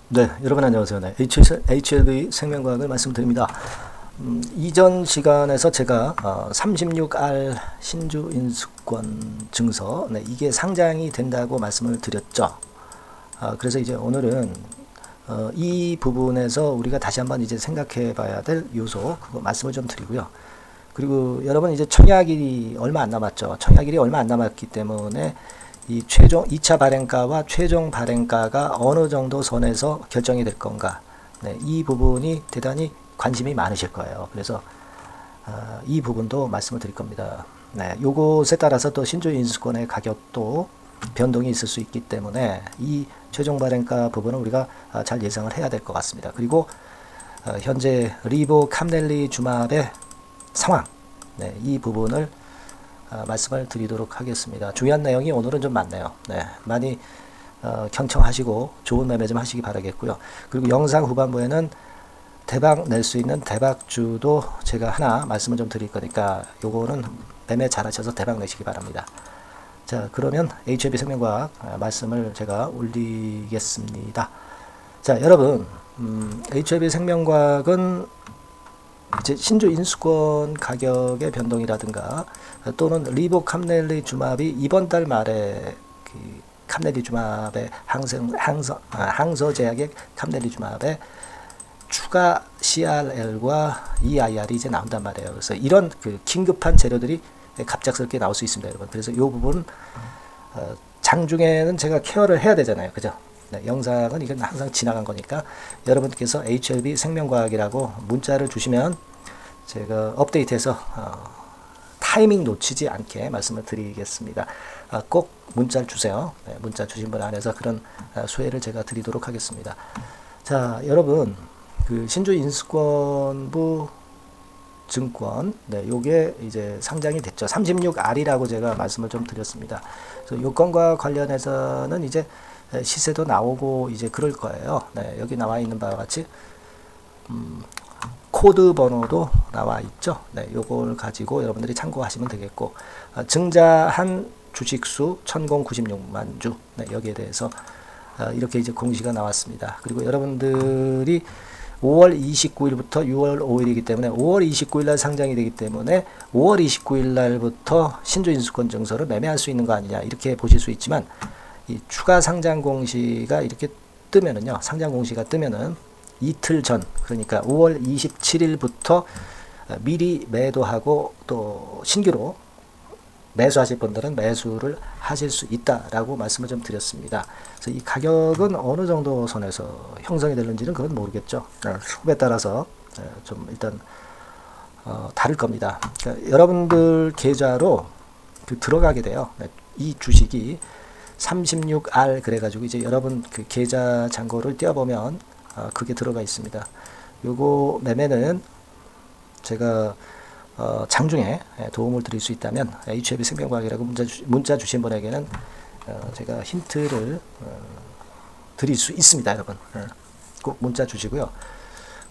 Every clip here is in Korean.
네, 여러분 안녕하세요. 네, HLB 생명과학을 말씀드립니다. 이전 시간에서 제가 36R 신주 인수권 증서, 네, 이게 상장이 된다고 말씀을 드렸죠. 그래서 이제 오늘은 이 부분에서 우리가 다시 한번 이제 생각해 봐야 될 요소, 그거 말씀을 좀 드리고요. 그리고 여러분 이제 청약일이 얼마 안 남았죠. 청약일이 얼마 안 남았기 때문에 이 최종 2차 발행가와 최종 발행가가 어느 정도 선에서 결정이 될 건가, 네, 이 부분이 대단히 관심이 많으실 거예요. 그래서 이 부분도 말씀을 드릴 겁니다. 네, 요것에 따라서 또 신주 인수권의 가격도 변동이 있을 수 있기 때문에 이 최종 발행가 부분은 우리가 잘 예상을 해야 될 것 같습니다. 그리고 현재 리보 캄넬리 주맙의 상황, 네, 이 부분을 말씀을 드리도록 하겠습니다. 중요한 내용이 오늘은 좀 많네요. 네, 많이 경청하시고 좋은 매매 좀 하시기 바라겠고요. 그리고 영상 후반부에는 대박 낼 수 있는 대박주도 제가 하나 말씀을 좀 드릴 거니까 요거는 매매 잘 하셔서 대박 내시기 바랍니다. 자, 그러면 HLB 생명과학 말씀을 제가 올리겠습니다. 자, 여러분, HLB 생명과학은 이제 신주 인수권 가격의 변동이라든가 또는 리보 캄넬리 주맙이 이번 달 말에 그 캄넬리 주맙의 항서제약의 캄넬리 주맙의 추가 CRL과 EIR이 이제 나온단 말이에요. 그래서 이런 그 긴급한 재료들이 갑작스럽게 나올 수 있습니다, 여러분. 그래서 이 부분 장중에는 제가 케어를 해야 되잖아요, 그죠? 네, 영상은 이건 항상 지나간 거니까 여러분께서 HLB 생명과학이라고 문자를 주시면 제가 업데이트해서 타이밍 놓치지 않게 말씀을 드리겠습니다. 꼭 문자를 주세요. 네, 문자 주신 분 안에서 그런 소회를 제가 드리도록 하겠습니다. 자, 여러분, 그 신주 인수권부 증권, 네, 요게 이제 상장이 됐죠. 36R이라고 제가 말씀을 좀 드렸습니다. 그래서 요건과 관련해서는 이제 시세도 나오고 이제 그럴 거예요. 네, 여기 나와 있는 바와 같이 코드 번호도 나와 있죠. 네, 요걸 가지고 여러분들이 참고하시면 되겠고, 증자한 주식수 1096만 주, 네, 여기에 대해서 이렇게 이제 공시가 나왔습니다. 그리고 여러분들이 5월 29일부터 6월 5일이기 때문에 5월 29일 날 상장이 되기 때문에 5월 29일 날부터 신주 인수권 증서를 매매할 수 있는 거 아니냐, 이렇게 보실 수 있지만, 이 추가 상장 공시가 이렇게 뜨면은요, 상장 공시가 뜨면은 이틀 전, 그러니까 5월 27일부터 미리 매도하고 또 신규로 매수하실 분들은 매수를 하실 수 있다라고 말씀을 좀 드렸습니다. 그래서 이 가격은 어느 정도 선에서 형성이 되는지는 그건 모르겠죠. 수급에 따라서 좀 일단 다를 겁니다. 그러니까 여러분들 계좌로 들어가게 돼요. 이 주식이 36R 그래가지고 이제 여러분 그 계좌 잔고를 띄워보면 그게 들어가 있습니다. 요거 매매는 제가 장중에 도움을 드릴 수 있다면 HLB 생명과학이라고 문자 주신 분에게는 제가 힌트를 드릴 수 있습니다, 여러분. 꼭 문자 주시고요.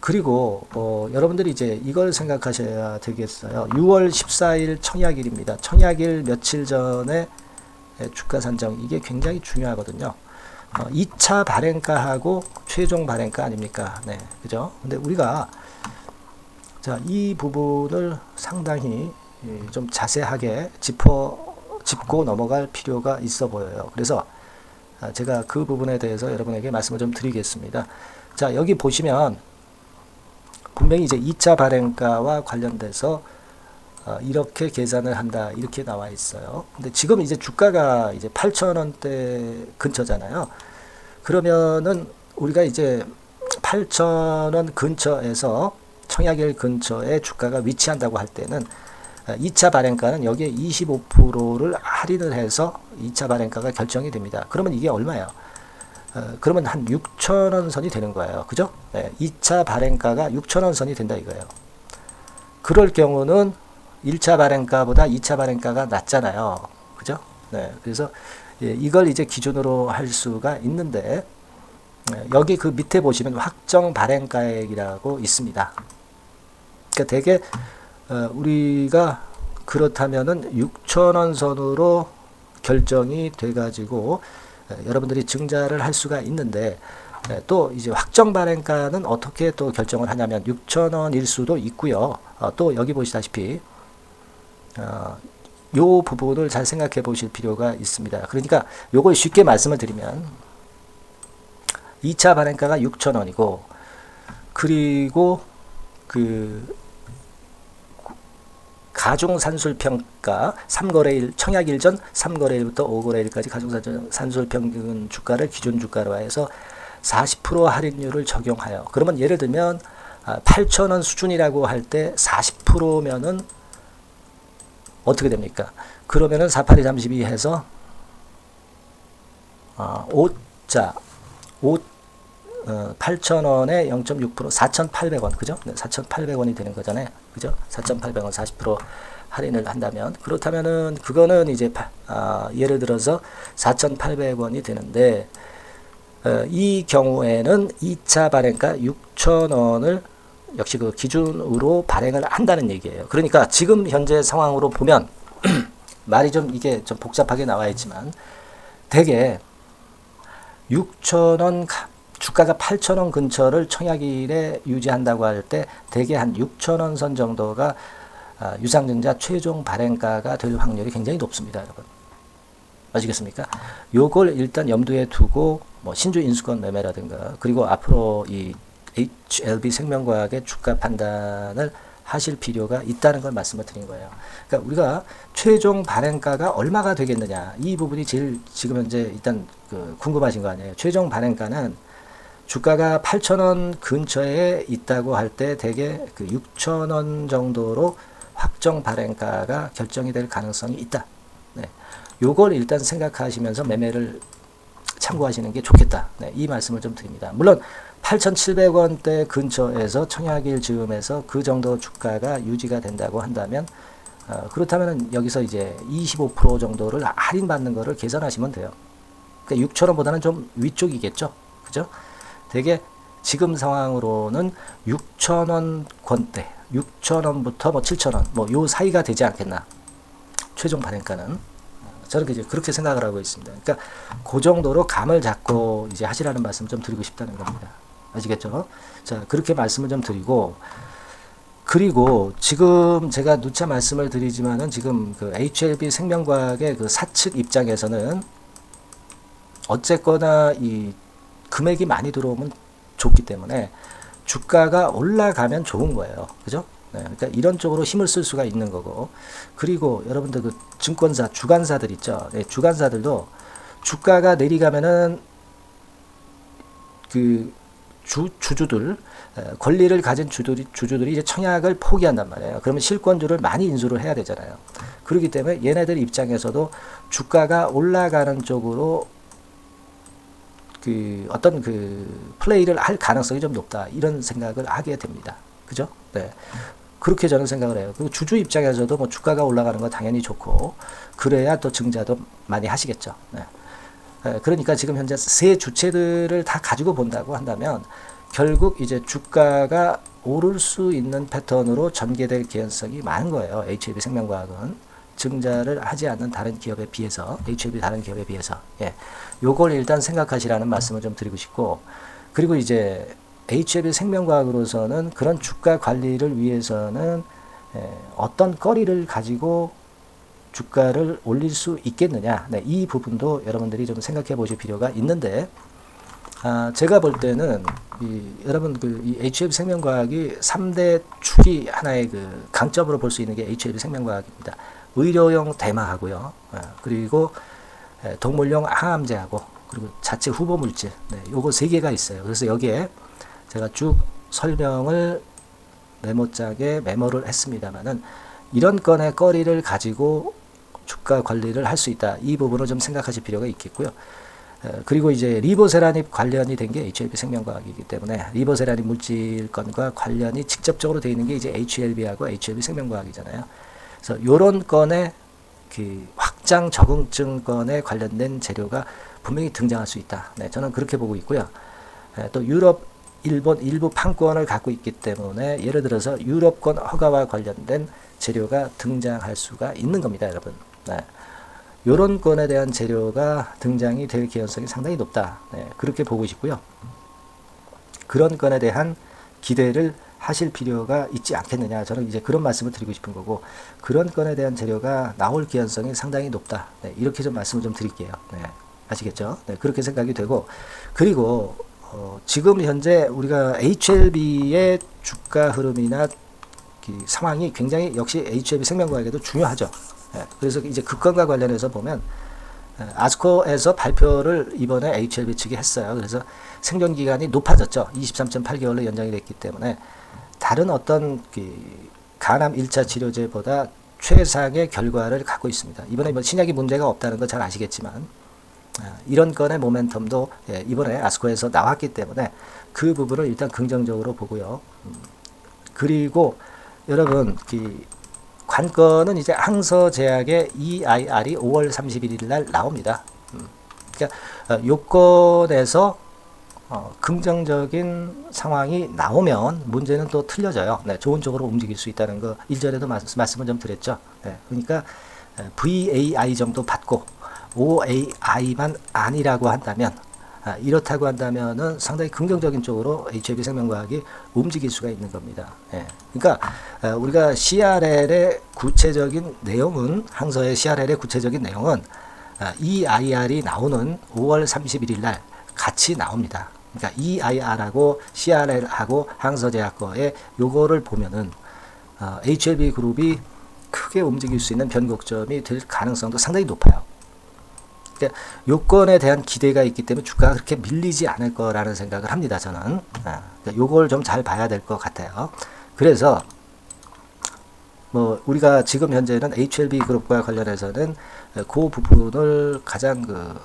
그리고 여러분들이 이제 이걸 생각하셔야 되겠어요. 6월 14일 청약일입니다. 청약일 며칠 전에 주가 산정, 이게 굉장히 중요하거든요. 2차 발행가하고 최종 발행가 아닙니까? 네, 그죠? 근데 우리가 이 부분을 상당히 좀 자세하게 짚고 넘어갈 필요가 있어 보여요. 그래서 제가 그 부분에 대해서 여러분에게 말씀을 좀 드리겠습니다. 자, 여기 보시면 분명히 이제 2차 발행가와 관련돼서 이렇게 계산을 한다, 이렇게 나와 있어요. 근데 지금 이제 주가가 이제 8,000원대 근처잖아요. 그러면은 우리가 이제 8,000원 근처에서 청약일 근처에 주가가 위치한다고 할 때는 2차 발행가는 여기에 25%를 할인을 해서 2차 발행가가 결정이 됩니다. 그러면 이게 얼마예요? 그러면 한 6,000원 선이 되는 거예요. 그죠? 네, 2차 발행가가 6,000원 선이 된다 이거예요. 그럴 경우는 1차 발행가보다 2차 발행가가 낮잖아요. 그죠? 네, 그래서 이걸 이제 기준으로 할 수가 있는데, 여기 그 밑에 보시면 확정 발행가액이라고 있습니다. 그러니까 되게 우리가 그렇다면은 6,000원 선으로 결정이 돼가지고 여러분들이 증자를 할 수가 있는데, 또 이제 확정 발행가는 어떻게 또 결정을 하냐면 6,000원일 수도 있고요. 또 여기 보시다시피 요 부분을 잘 생각해 보실 필요가 있습니다. 그러니까 요걸 쉽게 말씀을 드리면 2차 발행가가 6,000원이고 그리고 그 가중산술평가 3거래일 청약일 전 3거래일부터 5거래일까지 가중산술평균 주가를 기준 주가로 해서 40% 할인율을 적용하여 그러면 예를 들면 8,000원 수준이라고 할 때 40%면은 어떻게 됩니까? 그러면은 48, 2, 32 해서 8,000원에 0.6% 4,800원 그죠? 네, 4,800원이 되는 거잖아요. 그죠? 4,800원 40% 할인을 한다면 그렇다면은 그거는 이제 예를 들어서 4,800원이 되는데 이 경우에는 2차 발행가 6,000원을 역시 그 기준으로 발행을 한다는 얘기예요. 그러니까 지금 현재 상황으로 보면 말이 좀 이게 좀 복잡하게 나와 있지만 대개 6,000원 주가가 8,000원 근처를 청약일에 유지한다고 할 때 대개 한 6,000원 선 정도가 유상증자 최종 발행가가 될 확률이 굉장히 높습니다, 여러분. 아시겠습니까? 요걸 일단 염두에 두고 뭐 신주 인수권 매매라든가 그리고 앞으로 이 HLB 생명과학의 주가 판단을 하실 필요가 있다는 걸 말씀을 드린 거예요. 그러니까 우리가 최종 발행가가 얼마가 되겠느냐 이 부분이 제일 지금 현재 일단 궁금하신 거 아니에요. 최종 발행가는 주가가 8,000원 근처에 있다고 할 때 대개 그 6,000원 정도로 확정 발행가가 결정이 될 가능성이 있다. 네. 요걸 일단 생각하시면서 매매를 참고하시는 게 좋겠다. 네. 이 말씀을 좀 드립니다. 물론 8,700원대 근처에서 청약일 즈음에서 그 정도 주가가 유지가 된다고 한다면 그렇다면 여기서 이제 25% 정도를 할인받는 거를 계산하시면 돼요. 그러니까 6,000원보다는 좀 위쪽이겠죠. 그죠? 되게 지금 상황으로는 6,000원권대, 6,000원부터 뭐 7,000원, 뭐 요 사이가 되지 않겠나. 최종 발행가는. 저는 이제 그렇게 생각을 하고 있습니다. 그러니까 그 정도로 감을 잡고 이제 하시라는 말씀을 좀 드리고 싶다는 겁니다. 아시겠죠? 자, 그렇게 말씀을 좀 드리고, 그리고 지금 제가 누차 말씀을 드리지만은 지금 그 HLB 생명과학의 그 사측 입장에서는 어쨌거나 이 금액이 많이 들어오면 좋기 때문에 주가가 올라가면 좋은 거예요. 그죠? 네, 그러니까 이런 쪽으로 힘을 쓸 수가 있는 거고, 그리고 여러분들 그 증권사, 주간사들 있죠. 네, 주간사들도 주가가 내려가면은 그 주주들, 권리를 가진 주주들이 이제 청약을 포기한단 말이에요. 그러면 실권주를 많이 인수를 해야 되잖아요. 그렇기 때문에 얘네들 입장에서도 주가가 올라가는 쪽으로 그 어떤 그 플레이를 할 가능성이 좀 높다. 이런 생각을 하게 됩니다. 그죠? 네. 그렇게 저는 생각을 해요. 그리고 주주 입장에서도 뭐 주가가 올라가는 건 당연히 좋고, 그래야 또 증자도 많이 하시겠죠. 네. 그러니까 지금 현재 세 주체들을 다 가지고 본다고 한다면 결국 이제 주가가 오를 수 있는 패턴으로 전개될 개연성이 많은 거예요. HLB 생명과학은 증자를 하지 않는 다른 기업에 비해서, HLB 다른 기업에 비해서, 예, 요걸 일단 생각하시라는 말씀을 좀 드리고 싶고, 그리고 이제 HLB 생명과학으로서는 그런 주가 관리를 위해서는 어떤 거리를 가지고 주가를 올릴 수 있겠느냐, 네, 이 부분도 여러분들이 좀 생각해 보실 필요가 있는데, 제가 볼 때는 여러분 이 HLB 생명과학이 3대 축이 하나의 그 강점으로 볼 수 있는 게 HLB 생명과학입니다. 의료용 대마하고요, 그리고 동물용 항암제하고, 그리고 자체 후보 물질, 네, 요거 세 개가 있어요. 그래서 여기에 제가 쭉 설명을 메모장에 메모를 했습니다만은 이런 건의 거리를 가지고 주가 관리를 할 수 있다. 이 부분을 좀 생각하실 필요가 있겠고요. 그리고 이제 리보세라닙 관련이 된 게 HLB 생명과학이기 때문에 리보세라닙 물질건과 관련이 직접적으로 되어 있는 게 이제 HLB하고 HLB 생명과학이잖아요. 그래서 요런 건의 그 확장 적응증권에 관련된 재료가 분명히 등장할 수 있다. 네, 저는 그렇게 보고 있고요. 또 유럽, 일본 일부 판권을 갖고 있기 때문에 예를 들어서 유럽권 허가와 관련된 재료가 등장할 수가 있는 겁니다, 여러분. 네. 요런 건에 대한 재료가 등장이 될 개연성이 상당히 높다. 네, 그렇게 보고 싶고요. 그런 건에 대한 기대를 하실 필요가 있지 않겠느냐. 저는 이제 그런 말씀을 드리고 싶은 거고, 그런 건에 대한 재료가 나올 개연성이 상당히 높다. 네, 이렇게 좀 말씀을 좀 드릴게요. 네, 아시겠죠? 네, 그렇게 생각이 되고, 그리고 지금 현재 우리가 HLB의 주가 흐름이나 상황이 굉장히 역시 HLB 생명과학에도 중요하죠. 네, 그래서 이제 그건과 관련해서 보면 아스코에서 발표를 이번에 HLB 측이 했어요. 그래서 생존 기간이 높아졌죠. 23.8개월로 연장이 됐기 때문에 다른 어떤 간암 1차 치료제보다 최상의 결과를 갖고 있습니다. 이번에 뭐 신약이 문제가 없다는 거 잘 아시겠지만 이런 건의 모멘텀도 이번에 아스코에서 나왔기 때문에 그 부분을 일단 긍정적으로 보고요. 그리고 여러분 관건은 이제 항서제약의 EIR이 5월 31일 날 나옵니다. 그러니까 요건에서 긍정적인 상황이 나오면 문제는 또 틀려져요. 네, 좋은 쪽으로 움직일 수 있다는 거 일전에도 말씀을 좀 드렸죠. 네, 그러니까 VAI 정도 받고 OAI만 아니라고 한다면 이렇다고 한다면은 상당히 긍정적인 쪽으로 HLB 생명과학이 움직일 수가 있는 겁니다. 예. 그러니까 우리가 CRL의 구체적인 내용은 항서의 CRL의 구체적인 내용은 EIR이 나오는 5월 31일 날 같이 나옵니다. 그러니까 EIR하고 CRL하고 항서제약 거에 요거를 보면은 HLB 그룹이 크게 움직일 수 있는 변곡점이 될 가능성도 상당히 높아요. 그러니까 요건에 대한 기대가 있기 때문에 주가가 그렇게 밀리지 않을 거라는 생각을 합니다. 저는 그러니까 요걸 좀 잘 봐야 될 것 같아요. 그래서 뭐 우리가 지금 현재는 HLB 그룹과 관련해서는 그 부분을 가장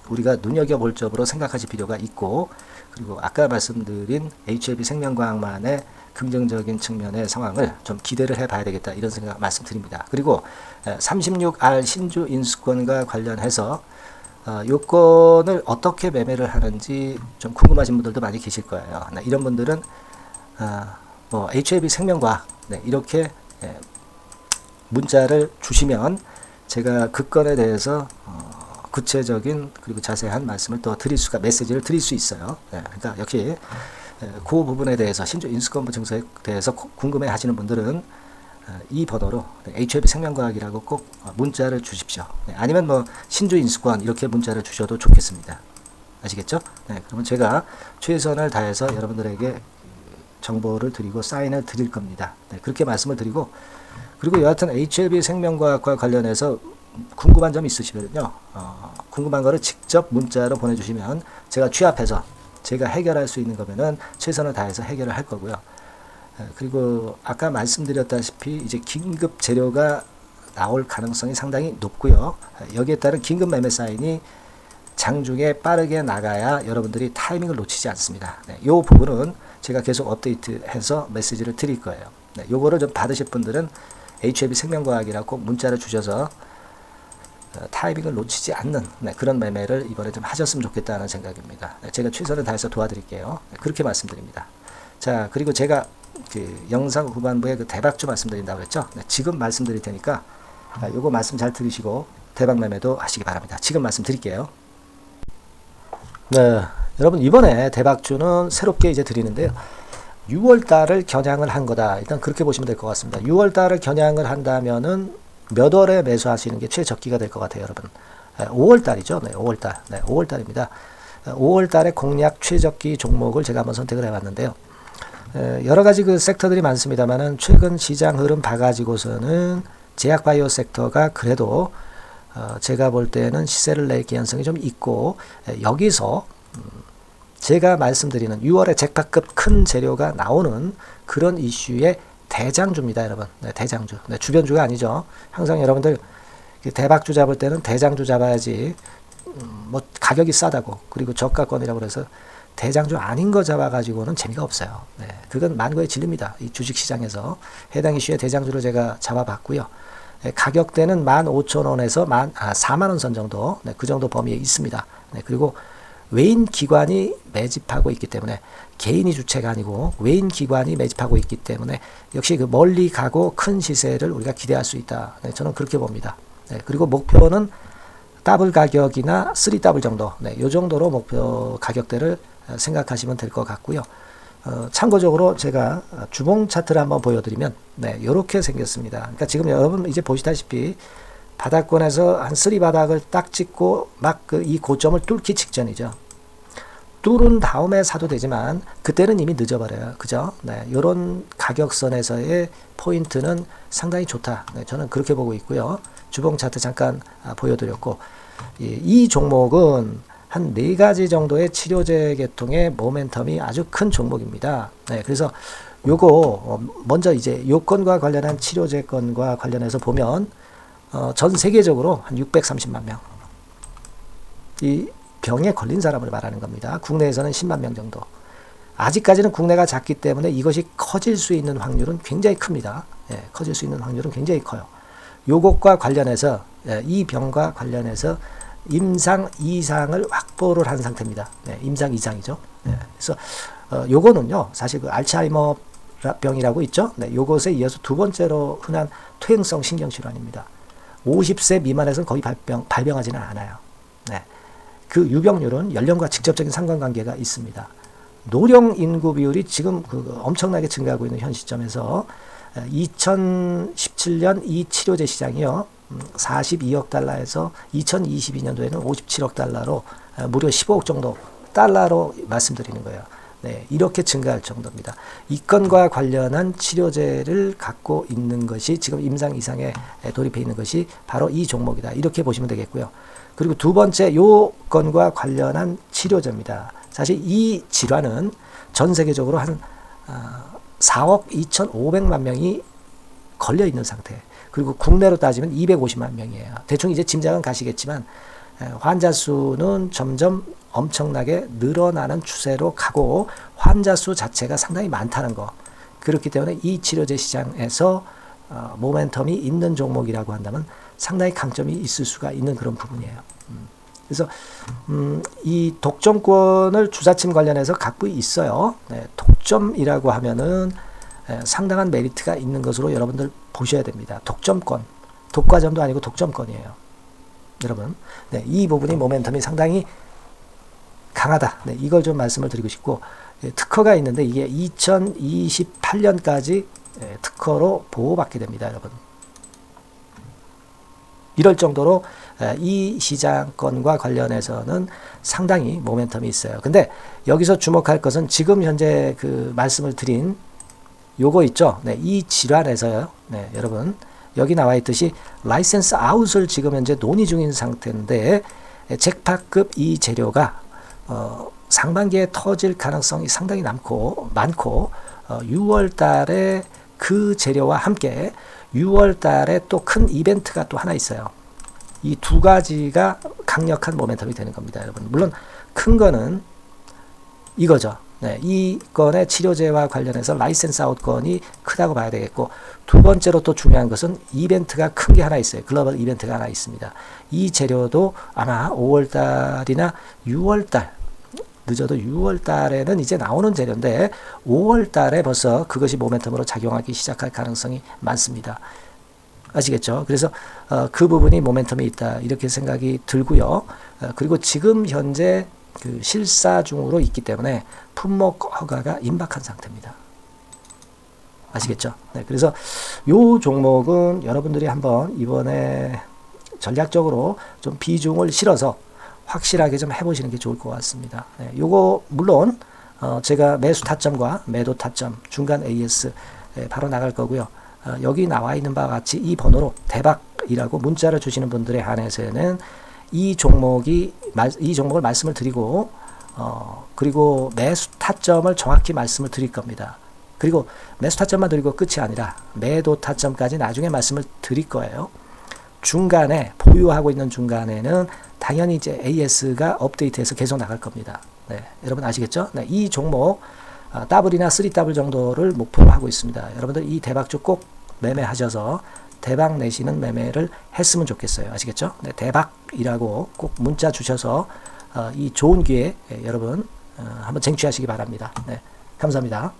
우리가 눈여겨볼 점으로 생각하실 필요가 있고, 그리고 아까 말씀드린 HLB 생명과학만의 긍정적인 측면의 상황을 좀 기대를 해봐야 되겠다, 이런 생각 말씀드립니다. 그리고 36R 신주 인수권과 관련해서 요건을 어떻게 매매를 하는지 좀 궁금하신 분들도 많이 계실 거예요. 이런 분들은 뭐 HLB 생명과학 이렇게 문자를 주시면 제가 그 건에 대해서 구체적인 그리고 자세한 말씀을 또 메시지를 드릴 수 있어요. 그러니까 역시 그 부분에 대해서 신주 인수권부 증서에 대해서 궁금해 하시는 분들은 이 번호로 HLB 생명과학이라고 꼭 문자를 주십시오. 아니면 뭐 신주 인수권 이렇게 문자를 주셔도 좋겠습니다. 아시겠죠? 그러면 제가 최선을 다해서 여러분들에게 정보를 드리고 사인을 드릴 겁니다. 그렇게 말씀을 드리고, 그리고 여하튼 HLB 생명과학과 관련해서 궁금한 점 있으시면요, 궁금한 거를 직접 문자로 보내주시면 제가 취합해서 제가 해결할 수 있는 거면은 최선을 다해서 해결을 할 거고요. 그리고 아까 말씀드렸다시피 이제 긴급 재료가 나올 가능성이 상당히 높고요. 여기에 따른 긴급 매매 사인이 장중에 빠르게 나가야 여러분들이 타이밍을 놓치지 않습니다. 이 부분은 제가 계속 업데이트해서 메시지를 드릴 거예요. 요거를 좀 받으실 분들은 HLB 생명과학이라고 꼭 문자를 주셔서 타이밍을 놓치지 않는 그런 매매를 이번에 좀 하셨으면 좋겠다는 생각입니다. 제가 최선을 다해서 도와드릴게요. 그렇게 말씀드립니다. 자, 그리고 제가 영상 후반부에 대박주 말씀드린다고 그랬죠. 지금 말씀드릴 테니까 요거 말씀 잘 들으시고 대박 매매도 하시기 바랍니다. 지금 말씀드릴게요. 네, 여러분 이번에 대박주는 새롭게 이제 드리는데요. 6월 달을 겨냥을 한 거다. 일단 그렇게 보시면 될 것 같습니다. 6월 달을 겨냥을 한다면은 몇 월에 매수하시는 게 최적기가 될 것 같아요, 여러분. 5월 달이죠. 네, 5월 달. 네, 5월 달입니다. 5월 달에 공략 최적기 종목을 제가 한번 선택을 해봤는데요. 여러 가지 섹터들이 많습니다만은 최근 시장 흐름 봐가지고서는 제약바이오 섹터가 그래도 제가 볼 때는 시세를 낼 개연성이 좀 있고, 여기서 제가 말씀드리는 6월에 잭팟급 큰 재료가 나오는 그런 이슈의 대장주입니다, 여러분. 네, 대장주. 네, 주변주가 아니죠. 항상 여러분들 대박주 잡을 때는 대장주 잡아야지, 뭐 가격이 싸다고 그리고 저가권이라고 그래서 대장주 아닌 거 잡아가지고는 재미가 없어요. 네, 그건 만고의 진리입니다. 이 주식시장에서 해당 이슈의 대장주를 제가 잡아봤고요. 네, 가격대는 15,000원에서 4만원 선 정도, 네, 그 정도 범위에 있습니다. 네, 그리고 외인 기관이 매집하고 있기 때문에, 개인이 주체가 아니고 외인 기관이 매집하고 있기 때문에 역시 멀리 가고 큰 시세를 우리가 기대할 수 있다. 네, 저는 그렇게 봅니다. 네, 그리고 목표는 더블 가격이나 3더블 정도, 요 정도로 목표 가격대를 생각하시면 될 것 같고요. 참고적으로 제가 주봉 차트를 한번 보여드리면 이렇게 생겼습니다. 그러니까 지금 여러분 이제 보시다시피 바닥권에서 한 3 바닥을 딱 찍고 막 이 고점을 뚫기 직전이죠. 뚫은 다음에 사도 되지만 그때는 이미 늦어버려요. 그죠? 이런 가격선에서의 포인트는 상당히 좋다. 저는 그렇게 보고 있고요. 주봉 차트 잠깐 보여드렸고, 이 종목은 한 4가지 정도의 치료제 계통의 모멘텀이 아주 큰 종목입니다. 그래서 요거 먼저 이제 요건과 관련한 치료제 건과 관련해서 보면 전 세계적으로 한 630만 명. 이 병에 걸린 사람을 말하는 겁니다. 국내에서는 10만 명 정도. 아직까지는 국내가 작기 때문에 이것이 커질 수 있는 확률은 굉장히 큽니다. 커질 수 있는 확률은 굉장히 커요. 요것과 관련해서 이 병과 관련해서 임상 2상을 확보를 한 상태입니다. 임상 2상이죠. 그래서 요거는요, 사실 그 알츠하이머 병이라고 있죠. 요것에 이어서 두 번째로 흔한 퇴행성 신경질환입니다. 50세 미만에서는 거의 발병하지는 않아요. 그 유병률은 연령과 직접적인 상관관계가 있습니다. 노령 인구 비율이 지금 엄청나게 증가하고 있는 현 시점에서 2017년 이 치료제 시장이요, 42억 달러에서 2022년도에는 57억 달러로 무려 15억 정도 달러로 말씀드리는 거예요. 이렇게 증가할 정도입니다. 이 건과 관련한 치료제를 갖고 있는 것이 지금 임상 이상에 돌입해 있는 것이 바로 이 종목이다. 이렇게 보시면 되겠고요. 그리고 두 번째 요 건과 관련한 치료제입니다. 사실 이 질환은 전 세계적으로 한 4억 2,500만 명이 걸려 있는 상태. 그리고 국내로 따지면 250만 명이에요. 대충 이제 짐작은 가시겠지만 환자 수는 점점 엄청나게 늘어나는 추세로 가고 환자 수 자체가 상당히 많다는 거. 그렇기 때문에 이 치료제 시장에서 모멘텀이 있는 종목이라고 한다면 상당히 강점이 있을 수가 있는 그런 부분이에요. 그래서 이 독점권을 주사침 관련해서 갖고 있어요. 독점이라고 하면은 상당한 메리트가 있는 것으로 여러분들 보셔야 됩니다. 독점권, 독과점도 아니고 독점권이에요. 여러분, 이 부분이 모멘텀이 상당히 강하다. 이걸 좀 말씀을 드리고 싶고, 특허가 있는데 이게 2028년까지 특허로 보호받게 됩니다, 여러분. 이럴 정도로 이 시장권과 관련해서는 상당히 모멘텀이 있어요. 근데 여기서 주목할 것은 지금 현재 그 말씀을 드린 요거 있죠. 이 질환에서요. 여러분, 여기 나와 있듯이 라이센스 아웃을 지금 현재 논의 중인 상태인데 잭팟급 이 재료가 상반기에 터질 가능성이 상당히 많고 6월 달에 그 재료와 함께 6월 달에 또 큰 이벤트가 또 하나 있어요. 이 두 가지가 강력한 모멘텀이 되는 겁니다, 여러분. 물론 큰 거는 이거죠. 이 건의 치료제와 관련해서 라이센스 아웃 건이 크다고 봐야 되겠고, 두 번째로 또 중요한 것은 이벤트가 큰 게 하나 있어요. 글로벌 이벤트가 하나 있습니다. 이 재료도 아마 5월 달이나 6월 달, 늦어도 6월 달에는 이제 나오는 재료인데 5월 달에 벌써 그것이 모멘텀으로 작용하기 시작할 가능성이 많습니다. 아시겠죠? 그래서 그 부분이 모멘텀이 있다, 이렇게 생각이 들고요. 그리고 지금 현재 그 실사 중으로 있기 때문에 품목 허가가 임박한 상태입니다. 아시겠죠? 그래서 요 종목은 여러분들이 한번 이번에 전략적으로 좀 비중을 실어서 확실하게 좀 해보시는 게 좋을 것 같습니다. 요거 물론 제가 매수 타점과 매도 타점, 중간 AS 바로 나갈 거고요. 여기 나와 있는 바와 같이 이 번호로 대박이라고 문자를 주시는 분들에 한해서는 이 종목을 말씀을 드리고 그리고 매수 타점을 정확히 말씀을 드릴 겁니다. 그리고 매수 타점만 드리고 끝이 아니라 매도 타점까지 나중에 말씀을 드릴 거예요. 중간에 보유하고 있는 중간에는 당연히 이제 AS가 업데이트해서 계속 나갈 겁니다. 여러분 아시겠죠? 이 종목 더블이나 3더블 정도를 목표로 하고 있습니다. 여러분들 이 대박주 꼭 매매하셔서 대박 내시는 매매를 했으면 좋겠어요. 아시겠죠? 대박이라고 꼭 문자 주셔서 이 좋은 기회 여러분 한번 쟁취하시기 바랍니다. 감사합니다.